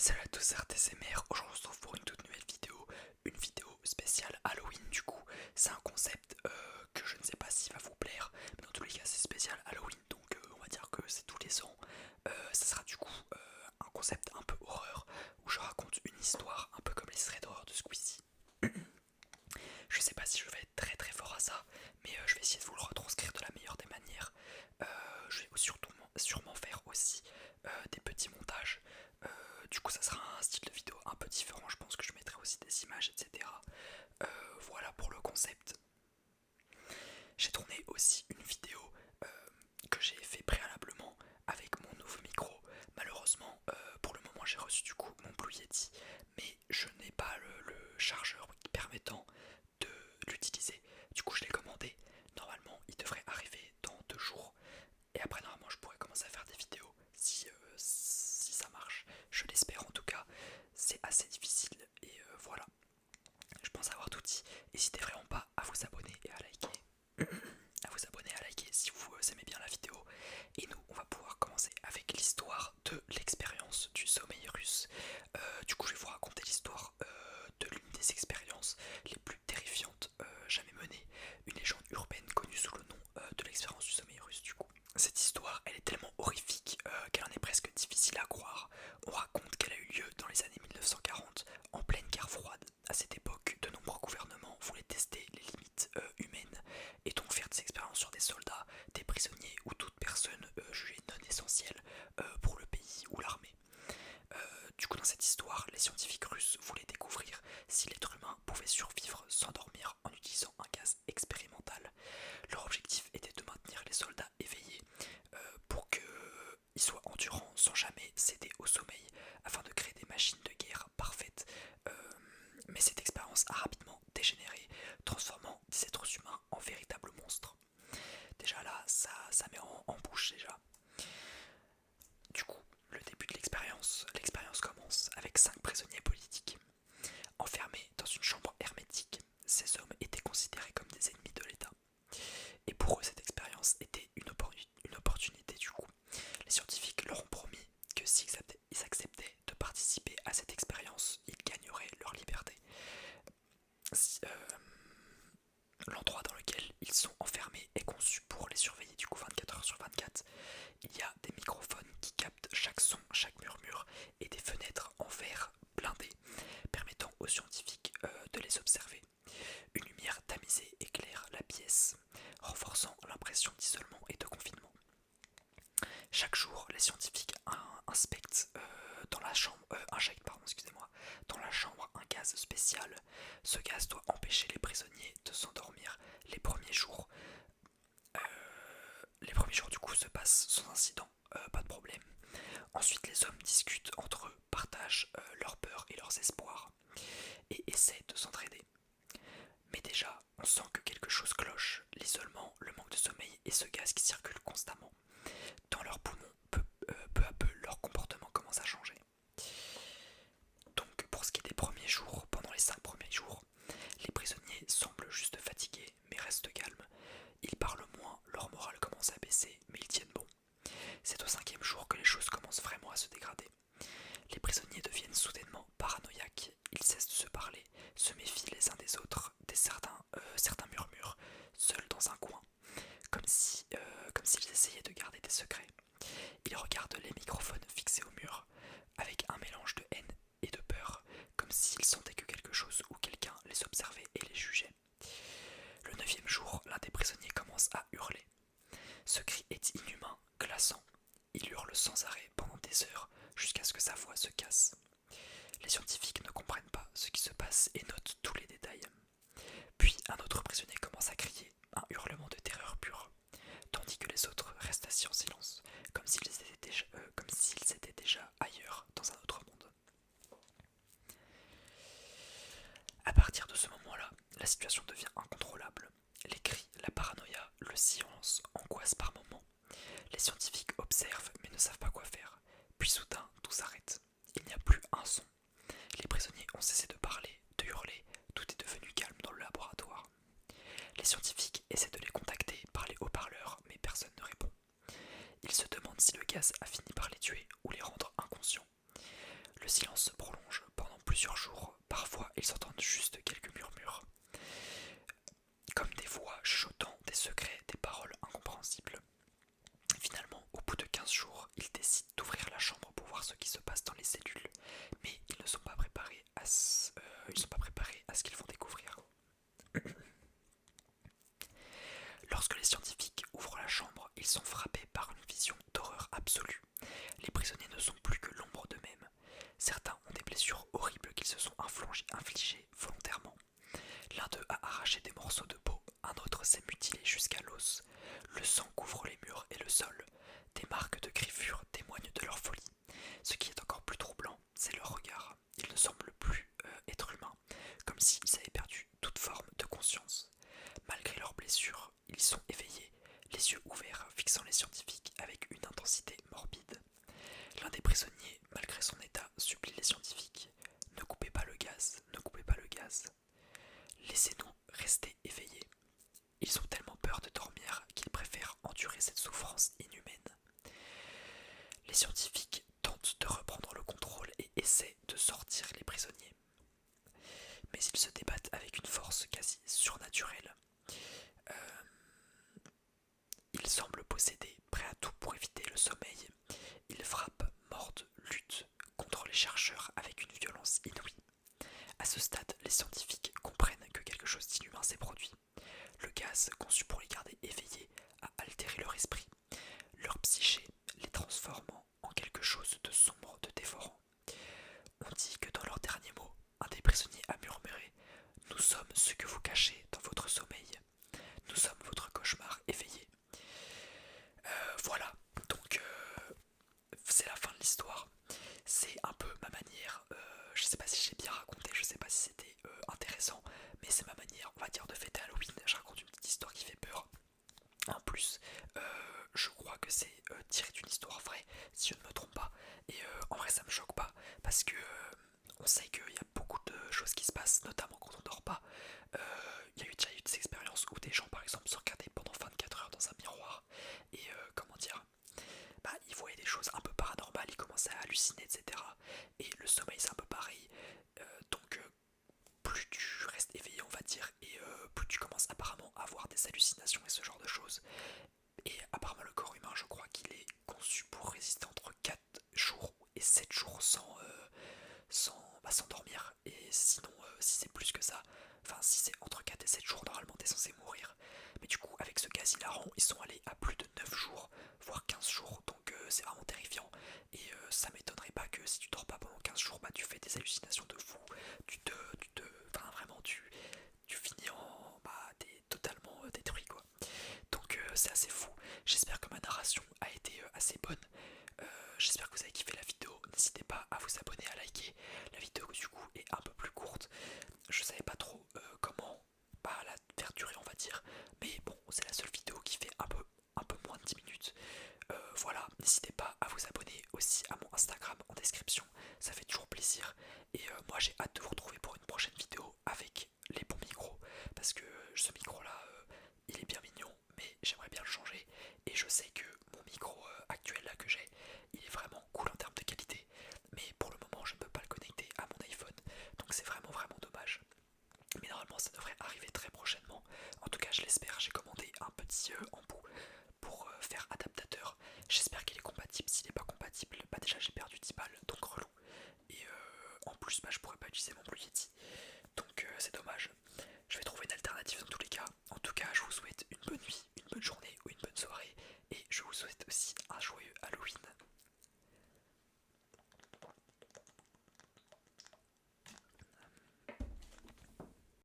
Salut à tous, RTCMR. Aujourd'hui on se retrouve pour une toute nouvelle vidéo, une vidéo spéciale Halloween du coup. C'est un concept que je ne sais pas s'il va vous plaire, mais dans tous les cas c'est spécial Halloween, donc on va dire que c'est tous les ans. Ça sera du coup un concept un peu horreur, où je raconte une histoire un peu comme les threads d'horreur de Squeezie. Je sais pas si je vais être très très fort à ça, mais je vais essayer de vous le retranscrire de la meilleure des manières. Je vais sûrement faire aussi des petits montages. Du coup, ça sera un style de vidéo un peu différent. Je pense que je mettrai aussi des images, etc. Voilà pour le concept. J'ai tourné aussi une vidéo euh, que j'ai fait préalablement avec mon nouveau micro. Malheureusement, pour le moment, j'ai reçu du coup mon Blue Yeti, mais je n'ai pas le chargeur permettant de l'utiliser. Du coup, je l'ai commandé. Normalement, il devrait arriver dans 2 jours. Et après, normalement, je pourrais commencer à faire des vidéos si ça marche. Je l'espère en tout cas. C'est assez difficile et voilà. Je pense avoir tout dit. N'hésitez vraiment pas à vous abonner et à liker. À vous abonner et à liker si vous aimez bien la vidéo. Et nous, on va pouvoir commencer avec l'histoire de l'expérience du sommeil russe. Du coup, je vais vous raconter l'histoire de l'une des expériences les plus terrifiantes jamais menées. Une légende urbaine connue sous le nom de l'expérience du sommeil russe, du coup. Cette histoire, elle est tellement horrifique qu'elle en est presque difficile à croire. On raconte qu'elle a eu lieu dans les années 1940, en pleine guerre froide. À cette époque, de nombreux gouvernements voulaient tester les limites humaines et donc faire des expériences sur des soldats, des prisonniers ou toute personne jugée non essentielle pour le pays ou l'armée. Du coup, dans cette histoire, les scientifiques russes voulaient découvrir si l'être humain pouvait survivre sans dormir en utilisant un gaz expérimental. Leur objectif était de maintenir les soldats éveillés pour qu'ils soient endurants sans jamais céder au sommeil afin de créer des machines de guerre parfaites. Mais cette expérience a rapidement dégénéré, transformant des êtres humains en véritables monstres. Déjà là, ça met en bouche déjà. Du coup, le début de l'expérience commence avec 5 prisonniers politiques. Enfermés dans une chambre hermétique, ces hommes étaient considérés comme des ennemis de l'État. Et pour eux, cette expérience était une opportunité du coup. Les scientifiques leur ont promis que s'ils acceptaient de participer à cette expérience, ils gagneraient leur liberté. L'endroit dans lequel ils sont enfermés est conçu pour les surveiller du coup 24 heures sur 24. Il y a des microphones qui captent chaque son, chaque murmure et des fenêtres en verre blindées permettant aux scientifiques de les observer. Une lumière tamisée éclaire la pièce, renforçant l'impression d'isolement et de confinement. Chaque jour, les scientifiques inspectent dans la chambre un gaz spécial. Ce gaz doit empêcher les prisonniers de s'endormir. Les premiers jours du coup se passent sans incident, pas de problème. Ensuite, les hommes discutent entre eux, partagent leurs peurs et leurs espoirs et essaient de s'entraider. Mais déjà, on sent que quelque chose cloche. L'isolement, le manque de sommeil et ce gaz qui circule constamment dans leurs poumons, peu à peu, leur comportement commence à changer. Donc, pour ce qui est des premiers jours, pendant les 5 premiers jours, les prisonniers semblent juste fatigués, mais restent calmes. Ils parlent moins, leur morale commence à baisser, mais ils tiennent bon. C'est au 5e jour que les choses commencent vraiment à se dégrader. Les prisonniers deviennent soudainement paranoïaques, ils cessent de se parler, se méfient les uns des autres, certains murmurent, seuls dans un coin, comme s'ils essayaient de garder des secrets. Ils regardent les microphones fixés au mur, avec un mélange de haine et de peur, comme s'ils sentaient que quelque chose ou quelqu'un les observait et les jugeait. Le 9e jour, l'un des prisonniers commence à hurler. Ce cri est inhumain, glaçant. Il hurle sans arrêt pendant des heures, jusqu'à ce que sa voix se casse. Les scientifiques ne comprennent pas ce qui se passe et notent tous les détails. Puis un autre prisonnier commence à crier, un hurlement de terreur pure, tandis que les autres restent assis en silence, comme s'ils étaient déjà ailleurs, dans un autre monde. À partir de ce moment-là, la situation devient incontrôlable. Les cris, la paranoïa, le silence angoissent par moments. Les scientifiques observent mais ne savent pas quoi faire. Puis soudain, tout s'arrête. Il n'y a plus un son. Les prisonniers ont cessé de parler, de hurler, tout est devenu calme dans le laboratoire. Les scientifiques essaient de les contacter par les haut-parleurs, mais personne ne répond. Ils se demandent si le gaz a fini par les tuer ou les rendre inconscients. Le silence silence se prolonge pendant plusieurs jours. Parfois, ils entendent juste quelques murmures, comme des voix chuchotant des secrets, des paroles incompréhensibles. Finalement, au bout de 15 jours, ils décident d'ouvrir la chambre pour voir ce qui se passe dans les cellules, mais ils ne sont pas préparés à ce qu'ils vont découvrir. Lorsque les scientifiques ouvrent la chambre, ils sont frappés par une vision d'horreur absolue. Les prisonniers ne sont plus que l'ombre d'eux-mêmes. Certains ont des blessures horribles qu'ils se sont infligées volontairement. L'un d'eux a arraché des morceaux de peau, un autre s'est mutilé jusqu'à l'os. Le sang couvre les murs et le sol. Des marques de griffures témoignent de leur folie. Ce qui est encore plus troublant, c'est leur regard. Ils ne semblent plus être humains, comme s'ils avaient perdu toute forme de conscience. Malgré leurs blessures, ils sont éveillés, les yeux ouverts, fixant les scientifiques avec une intensité morbide. L'un des prisonniers, malgré son état, supplie les scientifiques. Ne coupez pas le gaz, ne coupez pas le gaz. Laissez-nous rester éveillés. Ils ont tellement peur de dormir qu'ils préfèrent endurer cette souffrance inhumaine. Les scientifiques tentent de reprendre le contrôle et essaient de sortir les prisonniers. Mais ils se débattent avec une force quasi surnaturelle. Ils semblent possédés, prêts à tout pour éviter le sommeil. Ils frappent, mordent, luttent contre les chercheurs avec une violence inouïe. À ce stade, les scientifiques comprennent que quelque chose d'inhumain s'est produit. Le gaz, conçu pour les garder éveillés, a altéré leur esprit, leur psyché, les transformant en quelque chose de sombre, de dévorant. On dit que dans leurs derniers mots, un des prisonniers a murmuré « Nous sommes ce que vous cachez dans votre sommeil. Nous sommes votre cauchemar éveillé. » Voilà, donc c'est la fin de l'histoire. C'est un peu ma manière, je sais pas si j'ai bien raconté, je sais pas si c'était intéressant, mais c'est ma manière, on va dire, de fêter Halloween. Je raconte une petite histoire qui fait peur. En plus, je crois que c'est tiré d'une histoire vraie, si je ne me trompe pas. Et en vrai, ça me choque pas, parce que on sait qu'il y a beaucoup de choses qui se passent, notamment quand on dort pas. Il y a déjà eu des expériences où des gens, par exemple, se regardaient pendant 24 heures dans un miroir, et comment dire, ils voyaient des choses un peu paranormales, ils commençaient à halluciner, etc. Et le sommeil, c'est un peu pareil. Donc, plus tu restes éveillé, on va dire, et plus tu commences apparemment à avoir des hallucinations et ce genre de choses. Et apparemment, le corps humain, je crois qu'il est conçu pour résister entre 4 jours et 7 jours sans dormir. Et sinon, si c'est plus que ça, enfin, si c'est entre 4 et 7 jours, normalement, t'es censé mourir. Mais du coup, avec ce gaz hilarant, ils sont allés à plus de 9 jours, voire 15 jours. Donc, c'est vraiment terrifiant. Et ça m'étonnerait pas que si tu dors pas pendant 15 jours, tu fais des hallucinations de fou. Enfin, vraiment, tu finis en. T'es totalement détruit, quoi. Donc, c'est assez fou. J'espère que ma narration a été assez bonne. J'espère que vous avez kiffé la vidéo. N'hésitez pas à vous abonner, à liker. La vidéo du coup est un peu plus courte. Je savais pas trop comment la faire durer, on va dire. Mais bon, c'est la seule vidéo qui fait un peu moins de 10 minutes. Voilà, n'hésitez pas à vous abonner aussi à mon Instagram en description. Ça fait toujours plaisir. Et moi j'ai hâte de vous retrouver pour une prochaine vidéo avec les bons micros. Parce que ce micro là, il est bien mignon, mais j'aimerais bien le changer. Et je sais que mon micro actuel là que j'ai, il est vraiment cool en termes de qualité. Mais pour le moment, je ne peux pas le connecter à mon iPhone. Donc c'est vraiment dommage. Mais normalement, ça devrait arriver très prochainement. En tout cas, je l'espère. J'ai commandé un petit embout pour faire adaptateur. J'espère qu'il est compatible. S'il n'est pas compatible, déjà j'ai perdu 10 balles, donc relou. Et en plus, je pourrais pas utiliser mon Blue Yeti